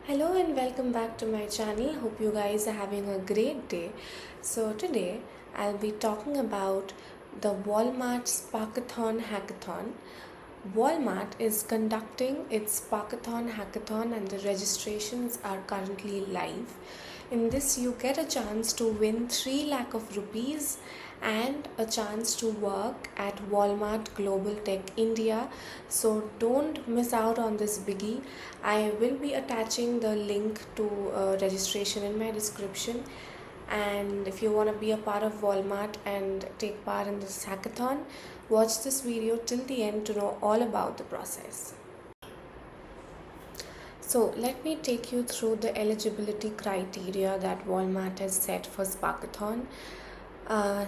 Hello and welcome back to my channel. Hope you guys are having a great day. So today I'll be talking about the Walmart Sparkathon Hackathon. Walmart is conducting its Sparkathon Hackathon and the registrations are currently live. In this you get a chance to win 3 lakh of rupees and a chance to work at Walmart Global Tech India. So don't miss out on this biggie. I will be attaching the link to registration in my description. And if you want to be a part of Walmart and take part in this hackathon, watch this video till the end to know all about the process. So let me take you through the eligibility criteria that Walmart has set for Sparkathon.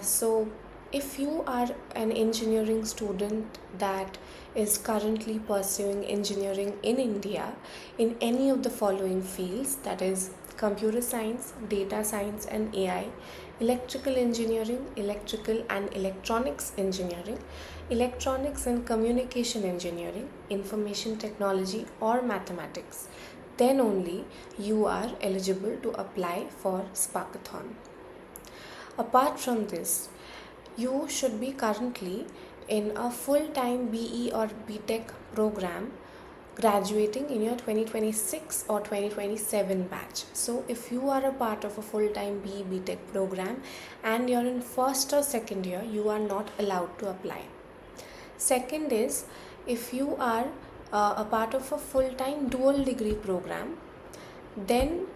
So if you are an engineering student that is currently pursuing engineering in India in any of the following fields, that is computer science, data science and AI, electrical engineering, electrical and electronics engineering, electronics and communication engineering, information technology or mathematics, then only you are eligible to apply for Sparkathon. Apart from this, you should be currently in a full-time BE or BTech program graduating in your 2026 or 2027 batch. So if you are a part of a full-time BE BTech program and you're in first or second year, you are not allowed to apply. Second is, if you are a part of a full-time dual degree program, then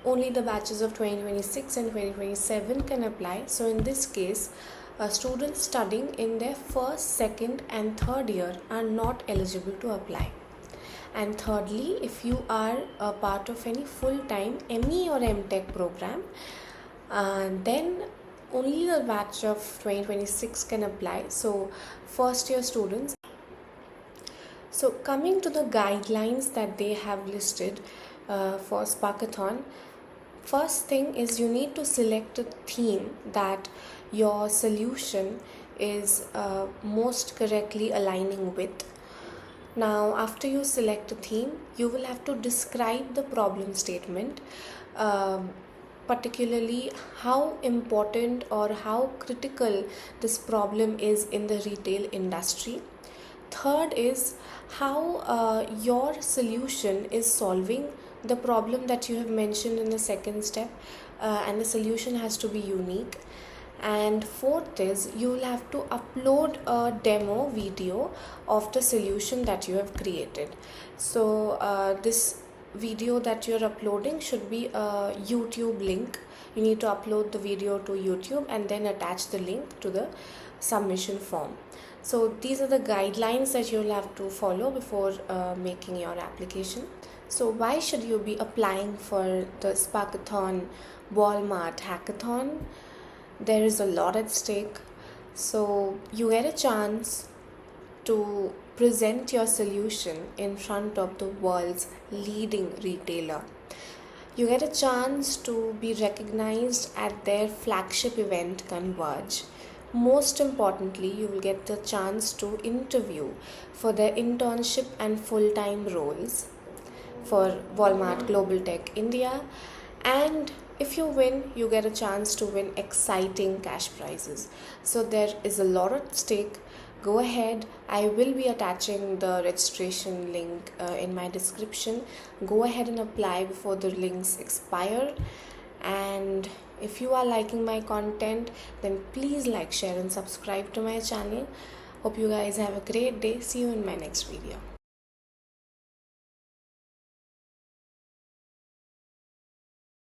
only the batches of 2026 and 2027 can apply. So in this case, students studying in their first, second and third year are not eligible to apply. And thirdly, if you are a part of any full-time ME or MTech program, then only the batch of 2026 can apply. So first year students. So coming to the guidelines that they have listed for Sparkathon, first thing is you need to select a theme that your solution is most correctly aligning with. Now after you select a theme, you will have to describe the problem statement, particularly how important or how critical this problem is in the retail industry. Third is how your solution is solving the problem that you have mentioned in the second step, and the solution has to be unique. And fourth is you will have to upload a demo video of the solution that you have created. So this video that you're uploading should be a YouTube link. You need to upload the video to YouTube and then attach the link to the submission form. So these are the guidelines that you'll have to follow before making your application. So why should you be applying for the Sparkathon Walmart Hackathon? There is a lot at stake. So you get a chance to present your solution in front of the world's leading retailer. You get a chance to be recognized at their flagship event Converge. Most importantly, you will get the chance to interview for their internship and full-time roles for Walmart Global Tech India. And if you win, you get a chance to win exciting cash prizes. So there is a lot at stake. Go ahead. I will be attaching the registration link in my description. Go ahead and apply before the links expire. And if you are liking my content, then please like, share and subscribe to my channel. Hope you guys have a great day. See you in my next video.